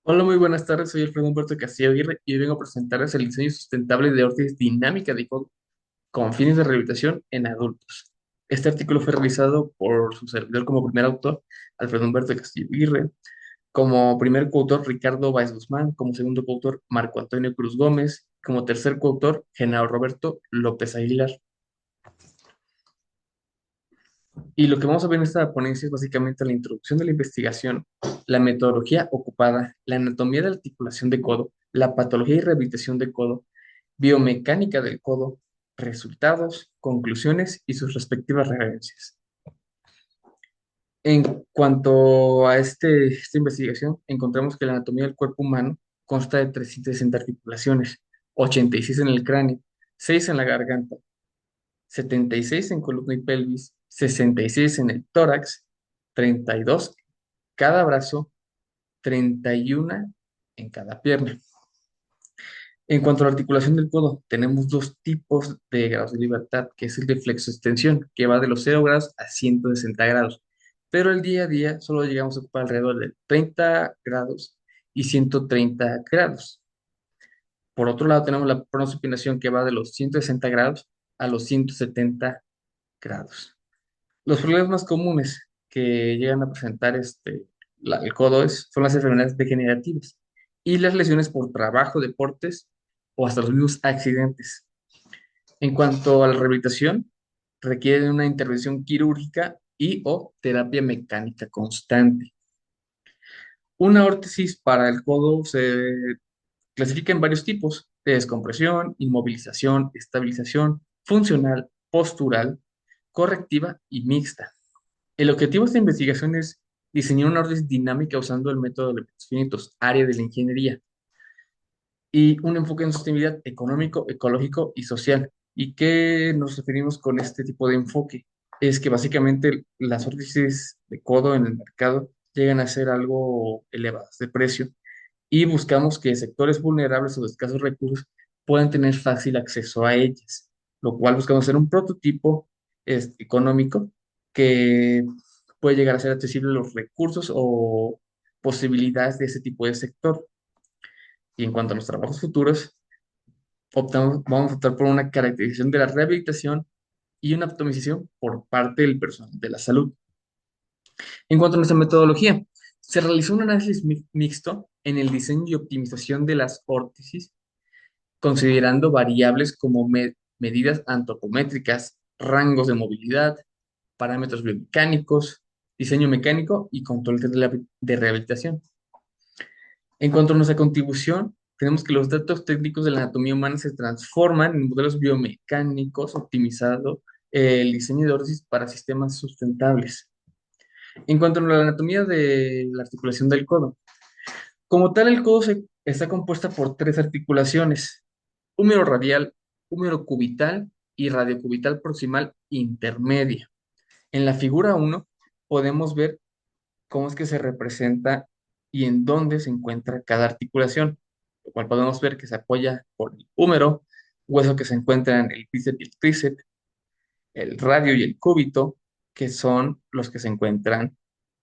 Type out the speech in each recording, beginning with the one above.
Hola, muy buenas tardes. Soy Alfredo Humberto Castillo Aguirre y hoy vengo a presentarles el diseño sustentable de órtesis dinámica de codo con fines de rehabilitación en adultos. Este artículo fue realizado por su servidor como primer autor, Alfredo Humberto Castillo Aguirre, como primer coautor, Ricardo Báez Guzmán, como segundo coautor, Marco Antonio Cruz Gómez, como tercer coautor, Genaro Roberto López Aguilar. Y lo que vamos a ver en esta ponencia es básicamente la introducción de la investigación, la metodología ocupada, la anatomía de la articulación de codo, la patología y rehabilitación de codo, biomecánica del codo, resultados, conclusiones y sus respectivas referencias. En cuanto a esta investigación, encontramos que la anatomía del cuerpo humano consta de 360 articulaciones, 86 en el cráneo, 6 en la garganta, 76 en columna y pelvis, 66 en el tórax, 32 cada brazo, 31 en cada pierna. En cuanto a la articulación del codo, tenemos dos tipos de grados de libertad, que es el de flexoextensión, que va de los 0 grados a 160 grados, pero el día a día solo llegamos a ocupar alrededor de 30 grados y 130 grados. Por otro lado, tenemos la pronosupinación, que va de los 160 grados a los 170 grados. Los problemas más comunes que llegan a presentar el codo son las enfermedades degenerativas y las lesiones por trabajo, deportes o hasta los mismos accidentes. En cuanto a la rehabilitación, requiere de una intervención quirúrgica y o terapia mecánica constante. Una órtesis para el codo se clasifica en varios tipos: de descompresión, inmovilización, estabilización, funcional, postural, correctiva y mixta. El objetivo de esta investigación es diseñar una orden dinámica usando el método de elementos finitos, área de la ingeniería, y un enfoque en sostenibilidad económico, ecológico y social. ¿Y qué nos referimos con este tipo de enfoque? Es que básicamente las órtesis de codo en el mercado llegan a ser algo elevadas de precio y buscamos que sectores vulnerables o de escasos recursos puedan tener fácil acceso a ellas, lo cual buscamos hacer un prototipo económico que puede llegar a ser accesible a los recursos o posibilidades de ese tipo de sector. Y en cuanto a los trabajos futuros, vamos a optar por una caracterización de la rehabilitación y una optimización por parte del personal de la salud. En cuanto a nuestra metodología, se realizó un análisis mixto en el diseño y optimización de las órtesis, considerando variables como medidas antropométricas, rangos de movilidad, parámetros biomecánicos, diseño mecánico y control de rehabilitación. En cuanto a nuestra contribución, tenemos que los datos técnicos de la anatomía humana se transforman en modelos biomecánicos optimizando el diseño de órtesis para sistemas sustentables. En cuanto a la anatomía de la articulación del codo, como tal, el codo está compuesta por tres articulaciones: húmero radial, húmero cubital y radiocubital proximal intermedia. En la figura uno podemos ver cómo es que se representa y en dónde se encuentra cada articulación, lo cual podemos ver que se apoya por el húmero, hueso que se encuentra en el bíceps y el tríceps, el radio y el cúbito, que son los que se encuentran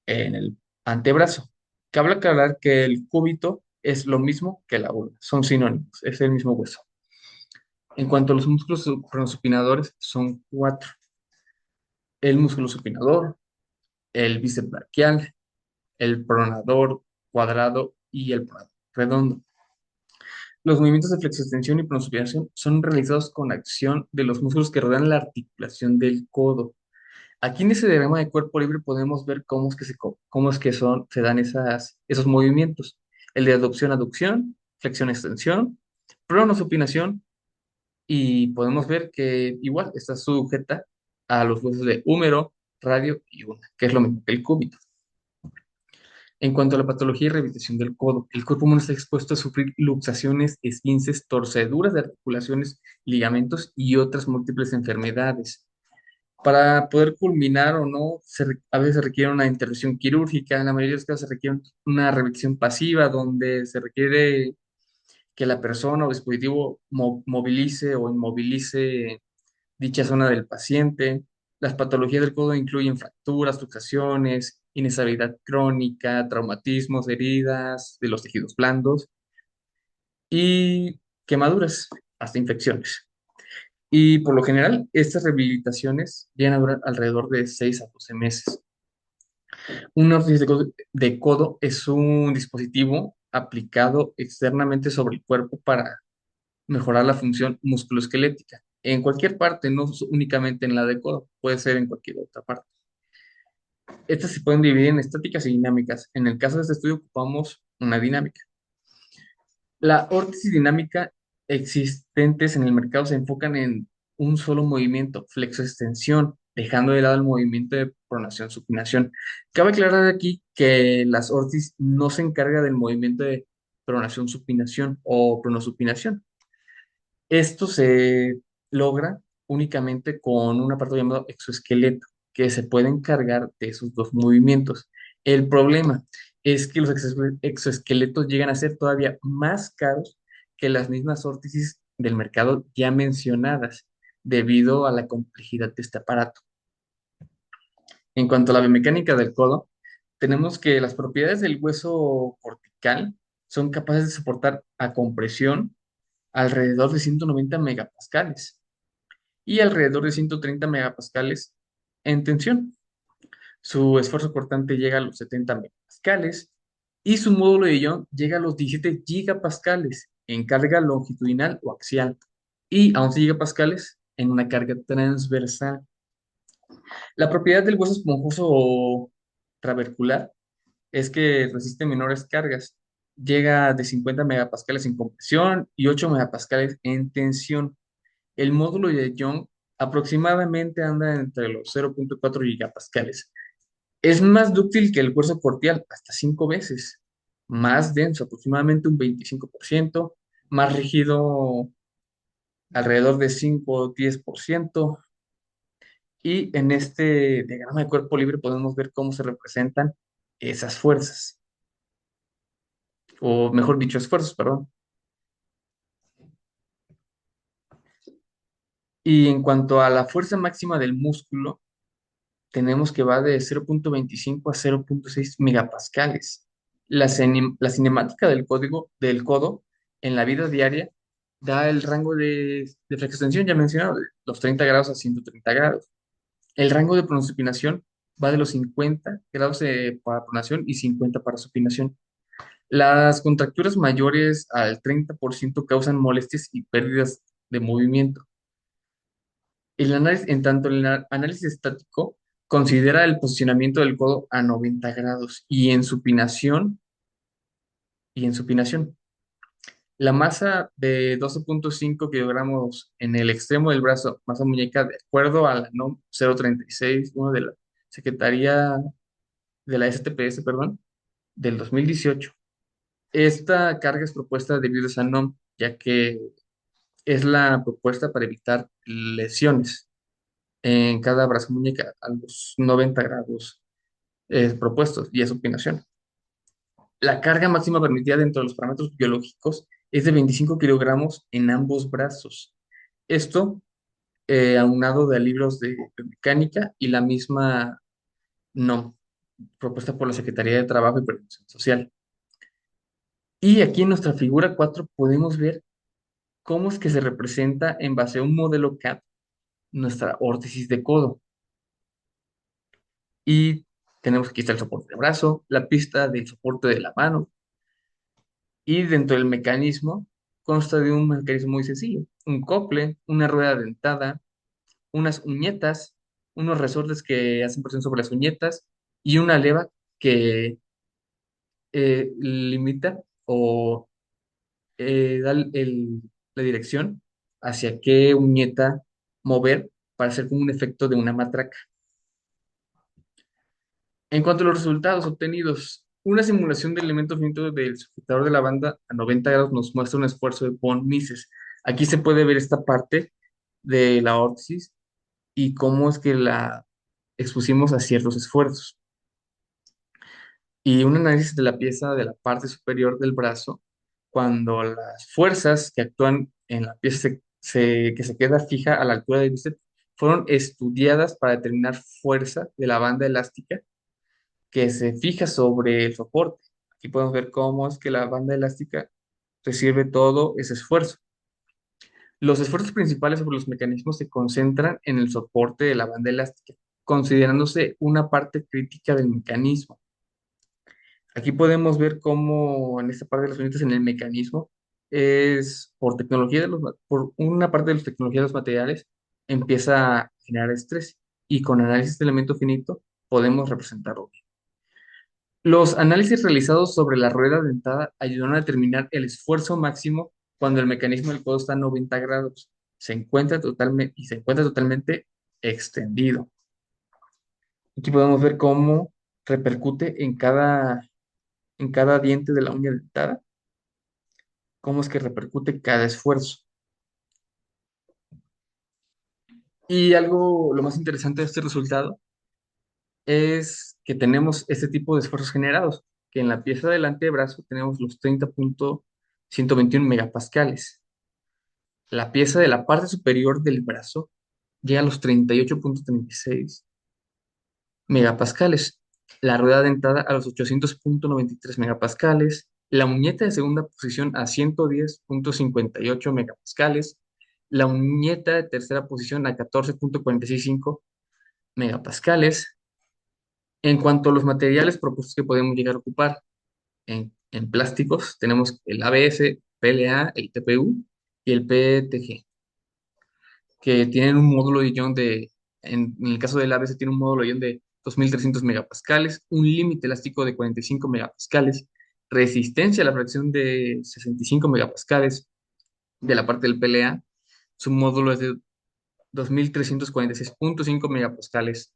en el antebrazo. Cabe aclarar que el cúbito es lo mismo que la ulna, son sinónimos, es el mismo hueso. En cuanto a los músculos pronosupinadores, son cuatro: el músculo supinador, el bíceps braquial, el pronador cuadrado y el pronador redondo. Los movimientos de flexoextensión y pronosupinación son realizados con acción de los músculos que rodean la articulación del codo. Aquí en ese diagrama de cuerpo libre podemos ver cómo es que se dan esos movimientos. El de aducción, flexión, extensión, pronosupinación, y podemos ver que igual está sujeta a los huesos de húmero, radio y una, que es lo mismo que el cúbito. En cuanto a la patología y rehabilitación del codo, el cuerpo humano está expuesto a sufrir luxaciones, esguinces, torceduras de articulaciones, ligamentos y otras múltiples enfermedades. Para poder culminar o no, a veces se requiere una intervención quirúrgica, en la mayoría de los casos se requiere una rehabilitación pasiva, donde se requiere que la persona o dispositivo movilice o inmovilice dicha zona del paciente. Las patologías del codo incluyen fracturas, luxaciones, inestabilidad crónica, traumatismos, heridas de los tejidos blandos y quemaduras, hasta infecciones. Y por lo general, estas rehabilitaciones llegan a durar alrededor de 6 a 12 meses. Una órtesis de codo es un dispositivo aplicado externamente sobre el cuerpo para mejorar la función musculoesquelética. En cualquier parte, no únicamente en la de codo, puede ser en cualquier otra parte. Estas se pueden dividir en estáticas y dinámicas. En el caso de este estudio ocupamos una dinámica. La órtesis dinámica existentes en el mercado se enfocan en un solo movimiento, flexo-extensión, dejando de lado el movimiento de pronación-supinación. Cabe aclarar aquí que las órtesis no se encarga del movimiento de pronación-supinación o pronosupinación. Esto se logra únicamente con un aparato llamado exoesqueleto, que se puede encargar de esos dos movimientos. El problema es que los exoesqueletos llegan a ser todavía más caros que las mismas órtesis del mercado ya mencionadas, debido a la complejidad de este aparato. En cuanto a la biomecánica del codo, tenemos que las propiedades del hueso cortical son capaces de soportar a compresión alrededor de 190 megapascales y alrededor de 130 megapascales en tensión. Su esfuerzo cortante llega a los 70 megapascales y su módulo de Young llega a los 17 gigapascales en carga longitudinal o axial y a 11 gigapascales en una carga transversal. La propiedad del hueso esponjoso o trabecular es que resiste menores cargas. Llega de 50 megapascales en compresión y 8 megapascales en tensión. El módulo de Young aproximadamente anda entre los 0.4 gigapascales. Es más dúctil que el hueso cortial, hasta 5 veces. Más denso, aproximadamente un 25%. Más rígido, alrededor de 5 o 10%. Y en este diagrama de cuerpo libre podemos ver cómo se representan esas fuerzas, o mejor dicho, esfuerzos, perdón. Y en cuanto a la fuerza máxima del músculo, tenemos que va de 0.25 a 0.6 megapascales. La cinemática del código del codo en la vida diaria da el rango de flexo-extensión ya mencionado, de los 30 grados a 130 grados. El rango de pronosupinación va de los 50 grados para pronación y 50 para supinación. Las contracturas mayores al 30% causan molestias y pérdidas de movimiento. En tanto el análisis estático considera el posicionamiento del codo a 90 grados y en supinación. La masa de 12.5 kilogramos en el extremo del brazo, masa muñeca, de acuerdo a la NOM 036, uno de la Secretaría de la STPS, perdón, del 2018. Esta carga es propuesta debido a esa NOM, ya que es la propuesta para evitar lesiones en cada brazo muñeca a los 90 grados propuestos y a supinación. La carga máxima permitida dentro de los parámetros biológicos es de 25 kilogramos en ambos brazos. Esto aunado de libros de mecánica y la misma NOM propuesta por la Secretaría de Trabajo y Previsión Social. Y aquí en nuestra figura 4 podemos ver cómo es que se representa en base a un modelo CAT nuestra órtesis de codo. Y tenemos aquí está el soporte de brazo, la pista del soporte de la mano. Y dentro del mecanismo consta de un mecanismo muy sencillo: un cople, una rueda dentada, unas uñetas, unos resortes que hacen presión sobre las uñetas y una leva que limita o da la dirección hacia qué uñeta mover para hacer como un efecto de una matraca. En cuanto a los resultados obtenidos, una simulación del elemento finito del sujetador de la banda a 90 grados nos muestra un esfuerzo de von Mises. Aquí se puede ver esta parte de la órtesis y cómo es que la expusimos a ciertos esfuerzos. Y un análisis de la pieza de la parte superior del brazo, cuando las fuerzas que actúan en la pieza que se queda fija a la altura del bíceps fueron estudiadas para determinar fuerza de la banda elástica que se fija sobre el soporte. Aquí podemos ver cómo es que la banda elástica recibe todo ese esfuerzo. Los esfuerzos principales sobre los mecanismos se concentran en el soporte de la banda elástica, considerándose una parte crítica del mecanismo. Aquí podemos ver cómo en esta parte de los unitos en el mecanismo es por tecnología por una parte de las tecnologías de los materiales empieza a generar estrés y con análisis de elemento finito podemos representarlo. Los análisis realizados sobre la rueda dentada ayudaron a determinar el esfuerzo máximo cuando el mecanismo del codo está a 90 grados. Se encuentra totalmente extendido. Aquí podemos ver cómo repercute en cada diente de la uña dentada, cómo es que repercute cada esfuerzo. Y algo, lo más interesante de este resultado es que tenemos este tipo de esfuerzos generados, que en la pieza del antebrazo tenemos los 30.121 megapascales. La pieza de la parte superior del brazo llega a los 38.36 megapascales. La rueda dentada a los 800.93 megapascales. La muñeca de segunda posición a 110.58 megapascales. La muñeca de tercera posición a 14.465 megapascales. En cuanto a los materiales propuestos que podemos llegar a ocupar en plásticos, tenemos el ABS, PLA, el TPU y el PETG, que tienen un módulo de ion en el caso del ABS tiene un módulo de ion de 2.300 megapascales, un límite elástico de 45 megapascales, resistencia a la fracción de 65 megapascales de la parte del PLA, su módulo es de 2.346.5 megapascales,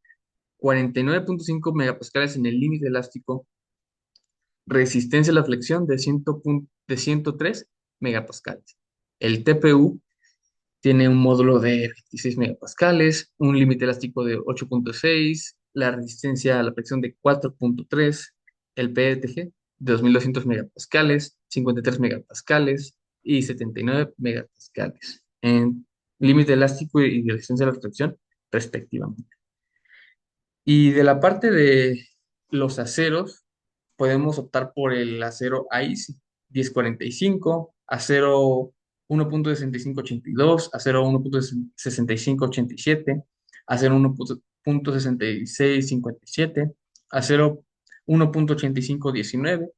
49.5 megapascales en el límite elástico, resistencia a la flexión de 103 megapascales. El TPU tiene un módulo de 26 megapascales, un límite elástico de 8.6, la resistencia a la presión de 4.3, el PETG de 2.200 megapascales, 53 megapascales y 79 megapascales en límite elástico y resistencia a la presión respectivamente. Y de la parte de los aceros, podemos optar por el acero AISI 1045, acero 1.6582, acero 1.6587, acero 1.6657, acero 1.8519.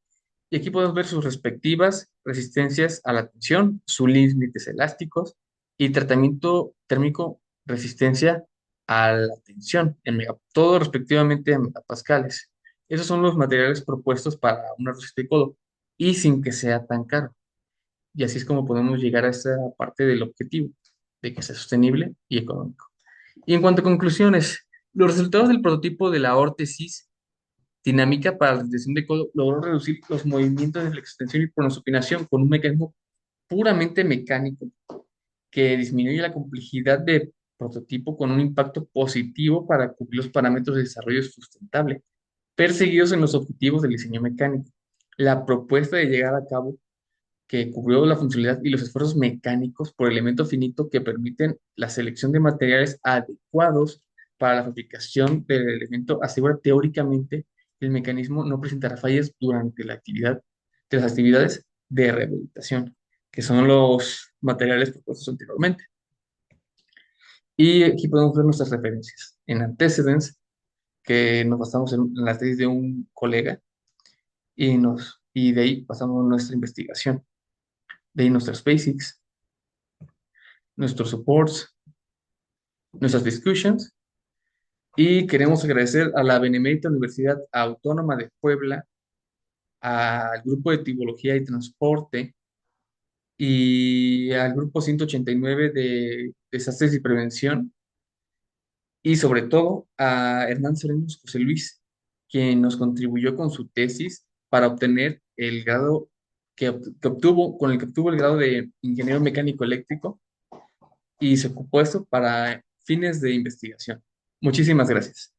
Y aquí podemos ver sus respectivas resistencias a la tensión, sus límites elásticos y tratamiento térmico resistencia a la tensión, todo respectivamente en megapascales. Esos son los materiales propuestos para una roseta de codo y sin que sea tan caro. Y así es como podemos llegar a esa parte del objetivo, de que sea sostenible y económico. Y en cuanto a conclusiones, los resultados del prototipo de la órtesis dinámica para la detección de codo logró reducir los movimientos de extensión y pronosupinación con un mecanismo puramente mecánico que disminuye la complejidad de prototipo con un impacto positivo para cubrir los parámetros de desarrollo sustentable perseguidos en los objetivos del diseño mecánico. La propuesta de llegar a cabo que cubrió la funcionalidad y los esfuerzos mecánicos por elemento finito que permiten la selección de materiales adecuados para la fabricación del elemento asegura teóricamente que el mecanismo no presentará fallas durante de las actividades de rehabilitación, que son los materiales propuestos anteriormente. Y aquí podemos ver nuestras referencias. En Antecedents, que nos basamos en la tesis de un colega, y de ahí pasamos nuestra investigación, de ahí nuestros basics, nuestros supports, nuestras discussions, y queremos agradecer a la Benemérita Universidad Autónoma de Puebla, al Grupo de Tibología y Transporte y al Grupo 189 de Desastres y Prevención, y sobre todo a Hernán Serenos José Luis, quien nos contribuyó con su tesis para obtener el grado que obtuvo, con el que obtuvo el grado de ingeniero mecánico eléctrico y se ocupó esto para fines de investigación. Muchísimas gracias.